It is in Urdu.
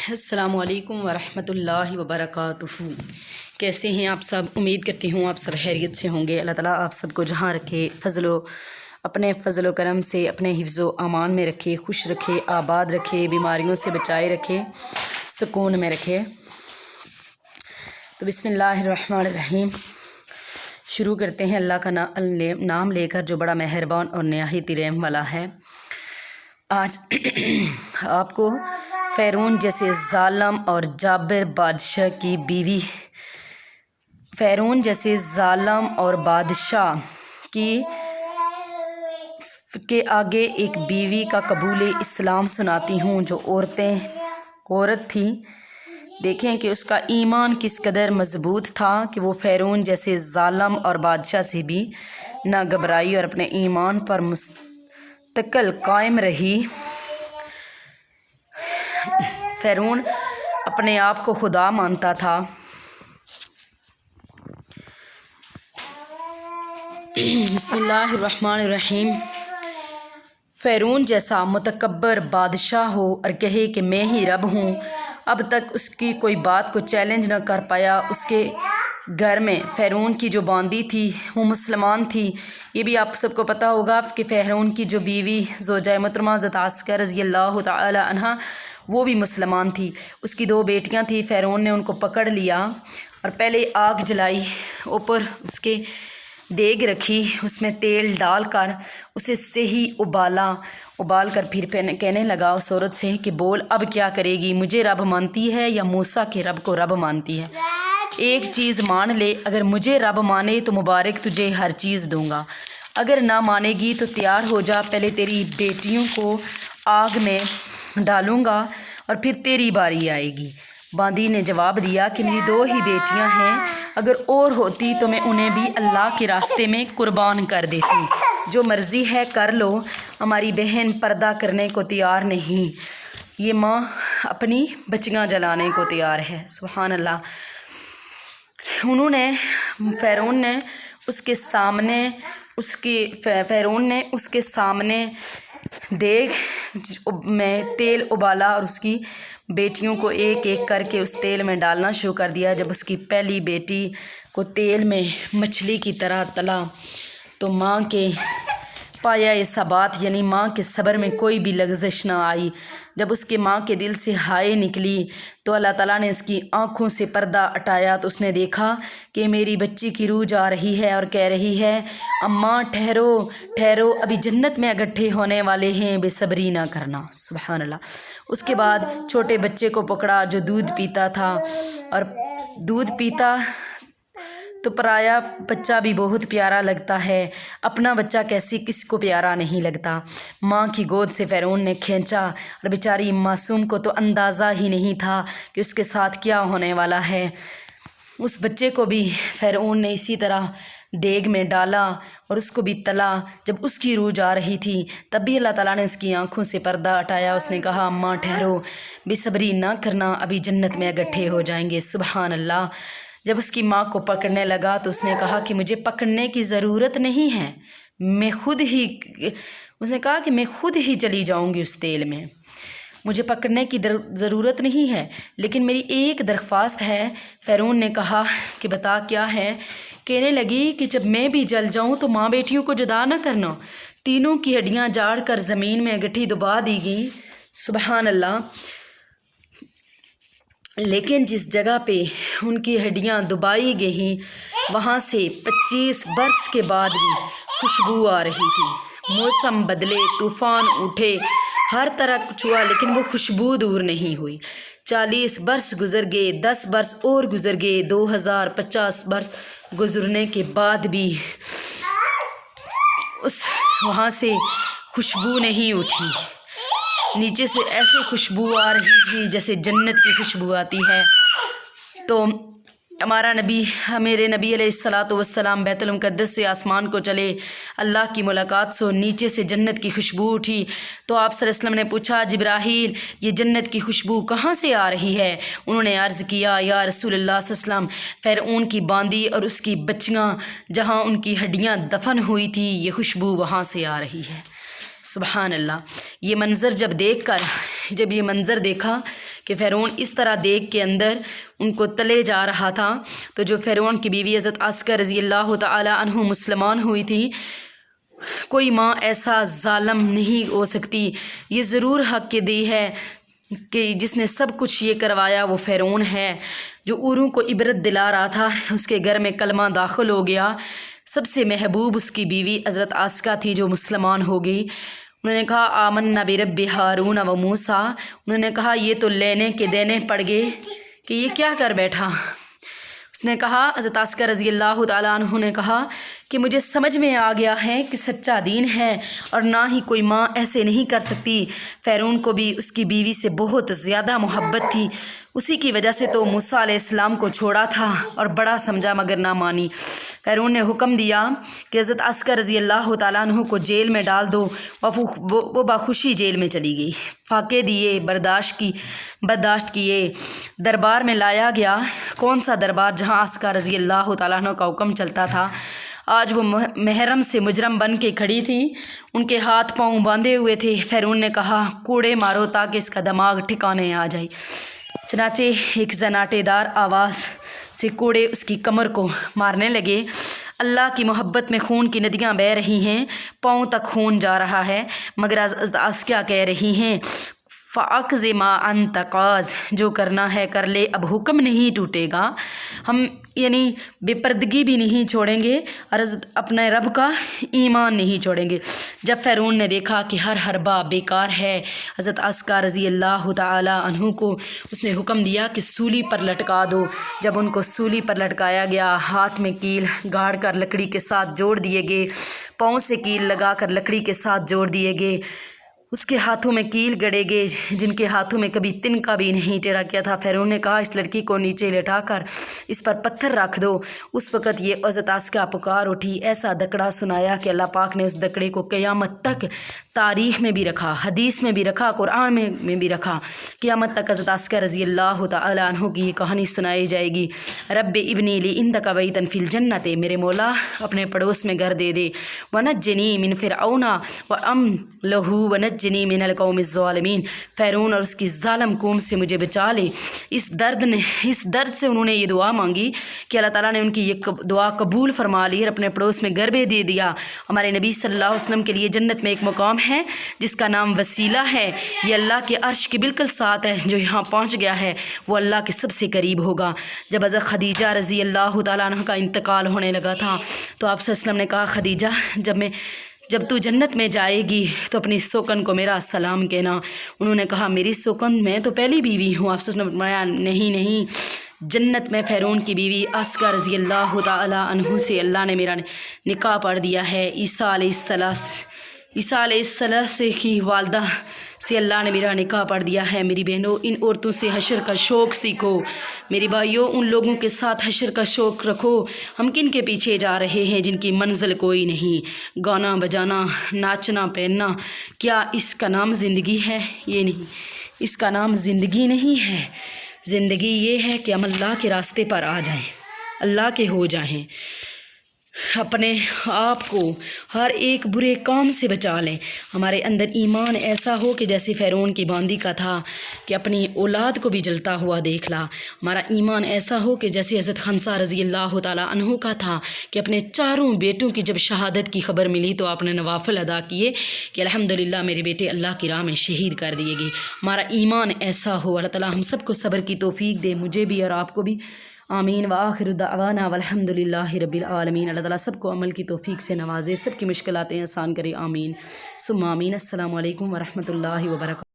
السلام علیکم ورحمۃ اللہ وبرکاتہ۔ کیسے ہیں آپ سب؟ امید کرتی ہوں آپ سب خیریت سے ہوں گے۔ اللہ تعالیٰ آپ سب کو جہاں رکھے، اپنے فضل و کرم سے اپنے حفظ و امان میں رکھے، خوش رکھے، آباد رکھے، بیماریوں سے بچائے رکھے، سکون میں رکھے۔ تو بسم اللہ الرحمن الرحیم، شروع کرتے ہیں اللہ کا نام لے کر جو بڑا مہربان اور نہایت رحم والا ہے۔ آج آپ کو فرعون جیسے ظالم اور جابر بادشاہ کی بیوی، فرعون جیسے ظالم اور بادشاہ کے آگے ایک بیوی کا قبول اسلام سناتی ہوں جو عورت تھی۔ دیکھیں کہ اس کا ایمان کس قدر مضبوط تھا کہ وہ فرعون جیسے ظالم اور بادشاہ سے بھی نہ گھبرائی اور اپنے ایمان پر مستقل قائم رہی۔ فرعون اپنے آپ کو خدا مانتا تھا۔ بسم اللہ الرحمن الرحیم۔ فرعون جیسا متکبر بادشاہ ہو اور کہے کہ میں ہی رب ہوں، اب تک اس کی کوئی بات کو چیلنج نہ کر پایا۔ اس کے گھر میں فرعون کی جو باندی تھی وہ مسلمان تھی۔ یہ بھی آپ سب کو پتہ ہوگا کہ فرعون کی جو بیوی زوجہ محترمہ حضرت عائشہ رضی اللہ تعالی عنہا وہ بھی مسلمان تھی۔ اس کی 2 بیٹیاں تھیں۔ فرعون نے ان کو پکڑ لیا اور پہلے آگ جلائی، اوپر اس کے دیگ رکھی، اس میں تیل ڈال کر اسے صحیح ابال کر پھر کہنے لگا اس عورت سے کہ بول اب کیا کرے گی؟ مجھے رب مانتی ہے یا موسیٰ کے رب کو رب مانتی ہے؟ ایک چیز مان لے، اگر مجھے رب مانے تو مبارک تجھے ہر چیز دوں گا، اگر نہ مانے گی تو تیار ہو جا، پہلے تیری بیٹیوں کو آگ میں ڈالوں گا اور پھر تیری باری آئے گی۔ باندی نے جواب دیا کہ میری 2 ہی بیٹیاں ہیں، اگر اور ہوتی تو میں انہیں بھی اللہ کے راستے میں قربان کر دیتی۔ جو مرضی ہے کر لو، ہماری بہن پردہ کرنے کو تیار نہیں، یہ ماں اپنی بچیاں جلانے کو تیار ہے۔ سبحان اللہ۔ فرعون نے اس کے سامنے دیگ میں تیل ابالا اور اس کی بیٹیوں کو ایک ایک کر کے اس تیل میں ڈالنا شروع کر دیا۔ جب اس کی پہلی بیٹی کو تیل میں مچھلی کی طرح تلا تو ماں کے پایہ ثبات یعنی ماں کے صبر میں کوئی بھی لغزش نہ آئی۔ جب اس کے ماں کے دل سے ہائے نکلی تو اللہ تعالیٰ نے اس کی آنکھوں سے پردہ ہٹایا تو اس نے دیکھا کہ میری بچی کی روح جا رہی ہے اور کہہ رہی ہے اماں ٹھہرو، ابھی جنت میں اکٹھے ہونے والے ہیں، بے صبری نہ کرنا۔ سبحان اللہ۔ اس کے بعد چھوٹے بچے کو پکڑا جو دودھ پیتا تھا، اور دودھ پیتا تو پرایا بچہ بھی بہت پیارا لگتا ہے، اپنا بچہ کس کو پیارا نہیں لگتا۔ ماں کی گود سے فرعون نے کھینچا اور بیچاری معصوم کو تو اندازہ ہی نہیں تھا کہ اس کے ساتھ کیا ہونے والا ہے۔ اس بچے کو بھی فرعون نے اسی طرح دیگ میں ڈالا اور اس کو بھی تلا۔ جب اس کی روح جا رہی تھی تب بھی اللہ تعالیٰ نے اس کی آنکھوں سے پردہ ہٹایا۔ اس نے کہا اماں ٹھہرو، بے صبری نہ کرنا، ابھی جنت میں اکٹھے ہو جائیں گے۔ سبحان اللہ۔ جب اس کی ماں کو پکڑنے لگا تو اس نے کہا کہ مجھے پکڑنے کی ضرورت نہیں ہے، اس نے کہا کہ میں خود ہی چلی جاؤں گی اس تیل میں، مجھے پکڑنے کی ضرورت نہیں ہے، لیکن میری ایک درخواست ہے۔ فرعون نے کہا کہ بتا کیا ہے؟ کہنے لگی کہ جب میں بھی جل جاؤں تو ماں بیٹیوں کو جدا نہ کرنا۔ تینوں کی ہڈیاں جاڑ کر زمین میں گٹھی دبا دی گئی۔ سبحان اللہ۔ لیکن جس جگہ پہ ان کی ہڈیاں دبائی گئیں وہاں سے 25 برس کے بعد بھی خوشبو آ رہی تھی۔ موسم بدلے، طوفان اٹھے، ہر طرح کچھ ہوا لیکن وہ خوشبو دور نہیں ہوئی۔ 40 برس گزر گئے، 10 برس اور گزر گئے، 2050 برس گزرنے کے بعد بھی وہاں سے خوشبو نہیں اٹھی۔ نیچے سے ایسے خوشبو آ رہی تھی جیسے جنت کی خوشبو آتی ہے۔ تو میرے نبی علیہ الصلاۃ والسلام بیت المقدس سے آسمان کو چلے، اللہ کی ملاقات سے نیچے سے جنت کی خوشبو اٹھی۔ تو آپ صلی اللہ علیہ وسلم نے پوچھا جبرائیل یہ جنت کی خوشبو کہاں سے آ رہی ہے؟ انہوں نے عرض کیا یا رسول اللہ صلی اللہ علیہ وسلم، فرعون کی باندی اور اس کی بچیاں جہاں ان کی ہڈیاں دفن ہوئی تھی یہ خوشبو وہاں سے آ رہی ہے۔ سبحان اللہ۔ یہ منظر جب یہ منظر دیکھا کہ فرعون اس طرح دیگ کے اندر ان کو تلے جا رہا تھا، تو جو فرعون کی بیوی حضرت عاسیہ رضی اللہ تعالی عنہ مسلمان ہوئی تھی، کوئی ماں ایسا ظالم نہیں ہو سکتی، یہ ضرور حق کی دی ہے کہ جس نے سب کچھ یہ کروایا وہ فرعون ہے، جو اوروں کو عبرت دلا رہا تھا، اس کے گھر میں کلمہ داخل ہو گیا۔ سب سے محبوب اس کی بیوی حضرت عاسیہ تھی جو مسلمان ہو گئی۔ انہوں نے کہا آمنا برب ہارون و موسیٰ، انہوں نے کہا یہ تو لینے کے دینے پڑ گئے کہ یہ کیا کر بیٹھا۔ اس نے کہا، حضرت عاسیہ رضی اللہ تعالیٰ عنہ نے کہا کہ مجھے سمجھ میں آ گیا ہے کہ سچا دین ہے اور نہ ہی کوئی ماں ایسے نہیں کر سکتی۔ فرعون کو بھی اس کی بیوی سے بہت زیادہ محبت تھی، اسی کی وجہ سے تو موسیٰ علیہ السلام کو چھوڑا تھا اور بڑا سمجھا مگر نہ مانی۔ فرعون نے حکم دیا کہ حضرت عاسیہ رضی اللہ تعالیٰ عنہ کو جیل میں ڈال دو، وہ بخوشی جیل میں چلی گئی۔ فاقے دیے، برداشت کیے، دربار میں لایا گیا۔ کون سا دربار جہاں عاسیہ رضی اللہ تعالیٰ عنہ کا حکم چلتا تھا۔ آج وہ محرم سے مجرم بن کے کھڑی تھی، ان کے ہاتھ پاؤں باندھے ہوئے تھے۔ فرعون نے کہا کوڑے مارو تاکہ اس کا دماغ ٹھکانے آ جائے۔ چنانچہ ایک زناٹے دار آواز سے کوڑے اس کی کمر کو مارنے لگے۔ اللہ کی محبت میں خون کی ندیاں بہہ رہی ہیں، پاؤں تک خون جا رہا ہے، مگر عاسیہ کہہ رہی ہیں فَأَقْضِ مَا أَنْتَ قَاضٍ، جو کرنا ہے کر لے، اب حکم نہیں ٹوٹے گا، ہم یعنی بے پردگی بھی نہیں چھوڑیں گے اور اپنے رب کا ایمان نہیں چھوڑیں گے۔ جب فرعون نے دیکھا کہ ہر حربہ بیکار ہے، حضرت عاسیہ رضی اللہ تعالی عنہ کو اس نے حکم دیا کہ سولی پر لٹکا دو۔ جب ان کو سولی پر لٹکایا گیا، ہاتھ میں کیل گاڑ کر لکڑی کے ساتھ جوڑ دیے گئے، پاؤں سے کیل لگا کر لکڑی کے ساتھ جوڑ دیے گئے، اس کے ہاتھوں میں کیل گڑے گئے جن کے ہاتھوں میں کبھی تنکا بھی نہیں ٹیڑھا کیا تھا۔ فرعون نے کہا اس لڑکی کو نیچے لٹا کر اس پر پتھر رکھ دو۔ اس وقت یہ حضرت عاسیہ پکار اٹھی، ایسا دکڑا سنایا کہ اللہ پاک نے اس دکڑے کو قیامت تک تاریخ میں بھی رکھا، حدیث میں بھی رکھا، قرآن میں بھی رکھا۔ قیامت تک حضرت عاسیہ رضی اللہ تعالی عنہ کی یہ کہانی سنائی جائے گی۔ رب ابنی لی عندک بیتا فی الجنت، میرے مولا اپنے پڑوس میں گھر دے دے، ونجنی من فرعون وعملہ ونجنی من القوم الظالمین، فرعون اور اس کی ظالم قوم سے مجھے بچا لے۔ اس درد سے انہوں نے یہ دعا مانگی کہ اللہ تعالیٰ نے ان کی یہ دعا قبول فرما لی اور اپنے پڑوس میں گھر بھی دے دیا۔ ہمارے نبی صلی اللہ علیہ وسلم کے لیے جنت میں ایک مقام ہے جس کا نام وسیلہ ہے، یہ اللہ کے عرش کے بالکل ساتھ ہے، جو یہاں پہنچ گیا ہے وہ اللہ کے سب سے قریب ہوگا۔ جب حضرت خدیجہ رضی اللہ تعالیٰ عنہ کا انتقال ہونے لگا تھا تو آپ صلی اللہ علیہ وسلم نے کہا خدیجہ جب تو جنت میں جائے گی تو اپنی سوکن کو میرا سلام کہنا۔ انہوں نے کہا میری سوکن، میں تو پہلی بیوی ہوں۔ آپ صلی اللہ علیہ وسلم نے فرمایا نہیں، جنت میں فرعون کی بیوی عاسیہ رضی اللہ تعالی عنہ سے اللہ نے میرا نکاح پڑھ دیا ہے۔ عیسیٰ علیہ السلام کی والدہ سے اللہ نے میرا نکاح پڑھ دیا ہے۔ میری بہنوں، ان عورتوں سے حشر کا شوق سیکھو۔ میری بھائیوں، ان لوگوں کے ساتھ حشر کا شوق رکھو۔ ہم کن کے پیچھے جا رہے ہیں جن کی منزل کوئی نہیں؟ گانا بجانا، ناچنا پہننا، کیا اس کا نام زندگی ہے؟ یہ نہیں، اس کا نام زندگی نہیں ہے۔ زندگی یہ ہے کہ ہم اللہ کے راستے پر آ جائیں، اللہ کے ہو جائیں، اپنے آپ کو ہر ایک برے کام سے بچا لیں۔ ہمارے اندر ایمان ایسا ہو کہ جیسے فرعون کی باندی کا تھا کہ اپنی اولاد کو بھی جلتا ہوا دیکھ لا۔ ہمارا ایمان ایسا ہو کہ جیسے حضرت خنسا رضی اللہ تعالیٰ عنہ کا تھا کہ اپنے چاروں بیٹوں کی جب شہادت کی خبر ملی تو آپ نے نوافل ادا کیے کہ الحمدللہ میرے بیٹے اللہ کی راہ میں شہید کر دیے گئے۔ ہمارا ایمان ایسا ہو۔ اللہ تعالیٰ ہم سب کو صبر کی توفیق دے، مجھے بھی اور آپ کو بھی، آمین۔ وآخر دعوانا والحمدللہ رب العالمین۔ اللہ تعالیٰ سب کو عمل کی توفیق سے نوازے، سب کی مشکلاتیں آسان کرے، آمین ثم آمین۔ السلام علیکم ورحمۃ اللہ وبرکاتہ۔